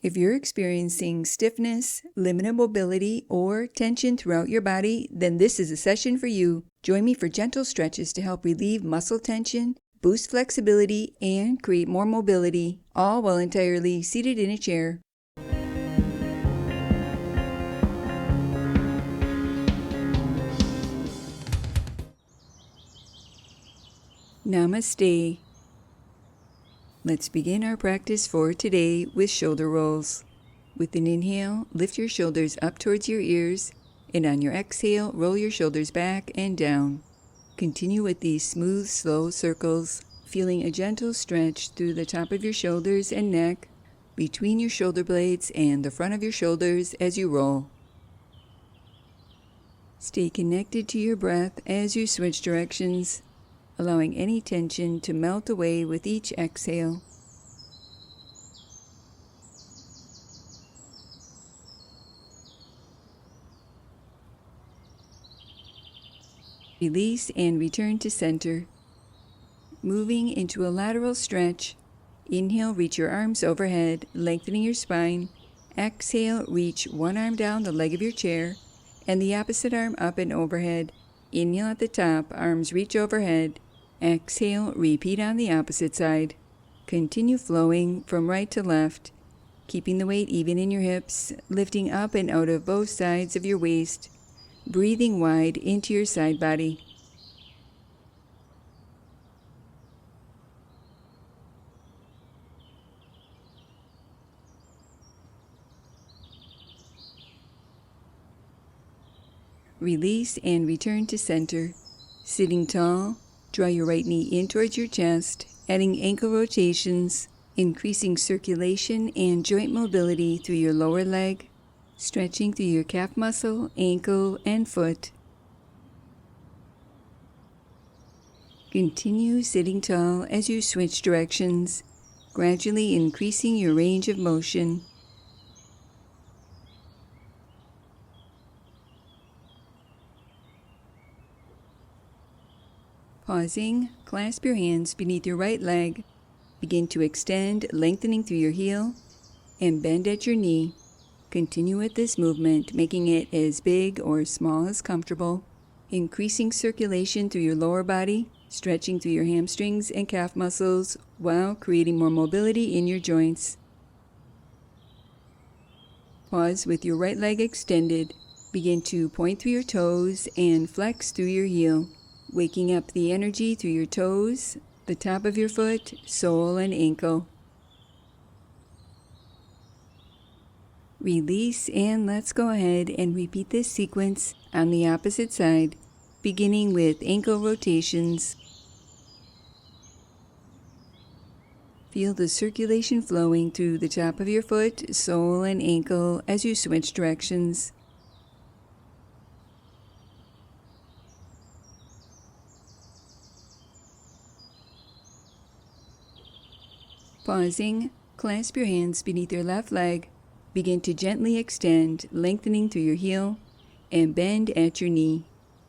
If you're experiencing stiffness, limited mobility, or tension throughout your body, then this is a session for you. Join me for gentle stretches to help relieve muscle tension, boost flexibility, and create more mobility, all while entirely seated in a chair. Namaste. Let's begin our practice for today with shoulder rolls. With an inhale, lift your shoulders up towards your ears, and on your exhale, roll your shoulders back and down. Continue with these smooth, slow circles, feeling a gentle stretch through the top of your shoulders and neck, between your shoulder blades and the front of your shoulders as you roll. Stay connected to your breath as you switch directions, allowing any tension to melt away with each exhale. Release and return to center. Moving into a lateral stretch. Inhale, reach your arms overhead, lengthening your spine. Exhale, reach one arm down the leg of your chair, and the opposite arm up and overhead. Inhale at the top, arms reach overhead. Exhale, repeat on the opposite side. Continue flowing from right to left, keeping the weight even in your hips, lifting up and out of both sides of your waist, breathing wide into your side body. Release and return to center. Sitting tall, draw your right knee in towards your chest, adding ankle rotations, increasing circulation and joint mobility through your lower leg, stretching through your calf muscle, ankle, and foot. Continue sitting tall as you switch directions, gradually increasing your range of motion. Pausing, clasp your hands beneath your right leg. Begin to extend, lengthening through your heel, and bend at your knee. Continue with this movement, making it as big or small as comfortable. Increasing circulation through your lower body, stretching through your hamstrings and calf muscles, while creating more mobility in your joints. Pause with your right leg extended. Begin to point through your toes and flex through your heel, waking up the energy through your toes, the top of your foot, sole, and ankle. Release, and let's go ahead and repeat this sequence on the opposite side, beginning with ankle rotations. Feel the circulation flowing through the top of your foot, sole, and ankle as you switch directions. Pausing, clasp your hands beneath your left leg. Begin to gently extend, lengthening through your heel, and bend at your knee.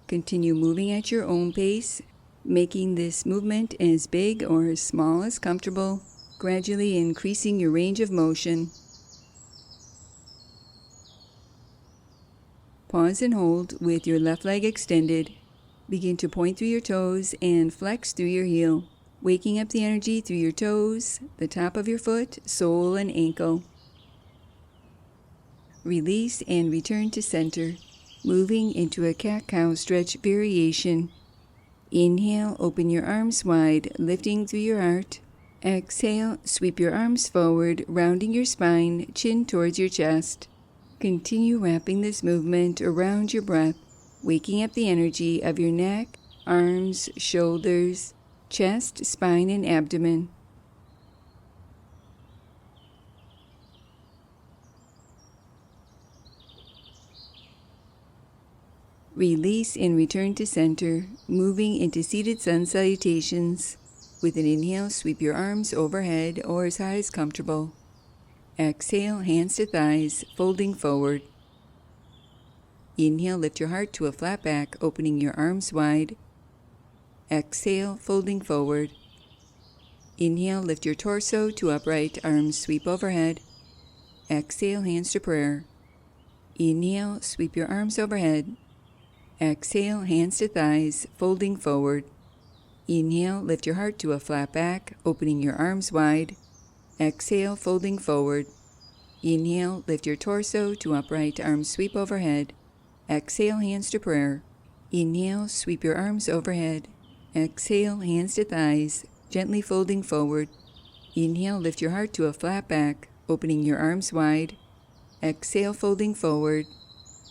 Continue moving at your own pace, making this movement as big or as small as comfortable, gradually increasing your range of motion. Pause and hold with your left leg extended. Begin to point through your toes and flex through your heel, waking up the energy through your toes, the top of your foot, sole, and ankle. Release and return to center, moving into a cat-cow stretch variation. Inhale, open your arms wide, lifting through your heart. Exhale, sweep your arms forward, rounding your spine, chin towards your chest. Continue wrapping this movement around your breath, waking up the energy of your neck, arms, shoulders, chest, spine, and abdomen. Release and return to center, moving into seated sun salutations. With an inhale, sweep your arms overhead or as high as comfortable. Exhale, hands to thighs, folding forward. Inhale, lift your heart to a flat back, opening your arms wide. Exhale, folding forward. Inhale, lift your torso to upright, arms sweep overhead. Exhale, hands to prayer. Inhale, sweep your arms overhead. Exhale, hands to thighs, folding forward. Inhale, lift your heart to a flat back, opening your arms wide. Exhale, folding forward. Inhale, lift your torso to upright, arms sweep overhead. Exhale, hands to prayer. Inhale, sweep your arms overhead. Exhale, hands to thighs, gently folding forward. Inhale, lift your heart to a flat back, opening your arms wide. Exhale, folding forward.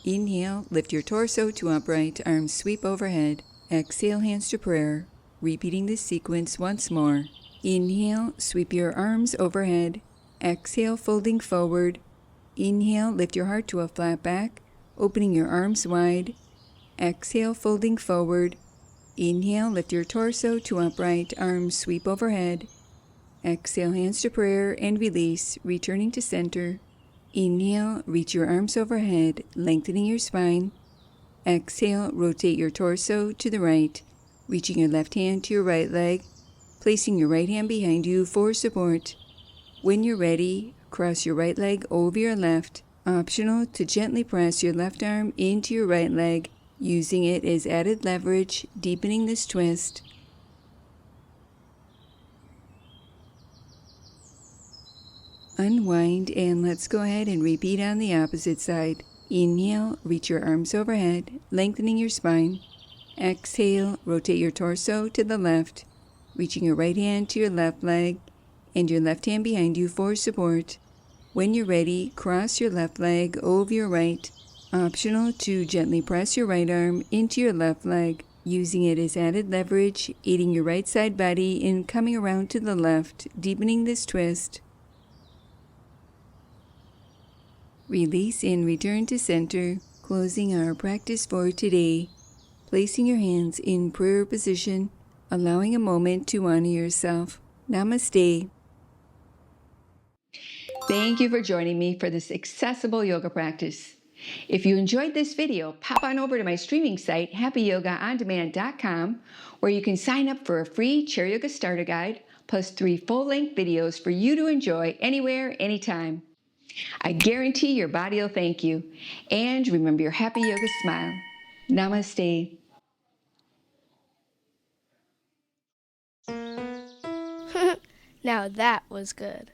Inhale, lift your torso to upright, arms sweep overhead. Exhale, hands to prayer. Repeating this sequence once more. Inhale, sweep your arms overhead. Exhale, folding forward. Inhale, lift your heart to a flat back, opening your arms wide. Exhale, folding forward. Inhale, lift your torso to upright, arms sweep overhead. Exhale, hands to prayer and release, returning to center. Inhale, reach your arms overhead, lengthening your spine. Exhale, rotate your torso to the right, reaching your left hand to your right leg, placing your right hand behind you for support. When you're ready, cross your right leg over your left. Optional to gently press your left arm into your right leg, using it as added leverage, deepening this twist. Unwind and let's go ahead and repeat on the opposite side. Inhale, reach your arms overhead, lengthening your spine. Exhale, rotate your torso to the left, reaching your right hand to your left leg and your left hand behind you for support. When you're ready, cross your left leg over your right. Optional to gently press your right arm into your left leg, using it as added leverage, aiding your right side body in coming around to the left, deepening this twist. Release and return to center, closing our practice for today. Placing your hands in prayer position, allowing a moment to honor yourself. Namaste. Thank you for joining me for this accessible yoga practice. If you enjoyed this video, pop on over to my streaming site, happyyogaondemand.com, where you can sign up for a free chair yoga starter guide, plus 3 full-length videos for you to enjoy anywhere, anytime. I guarantee your body will thank you. And remember your happy yoga smile. Namaste. Now that was good.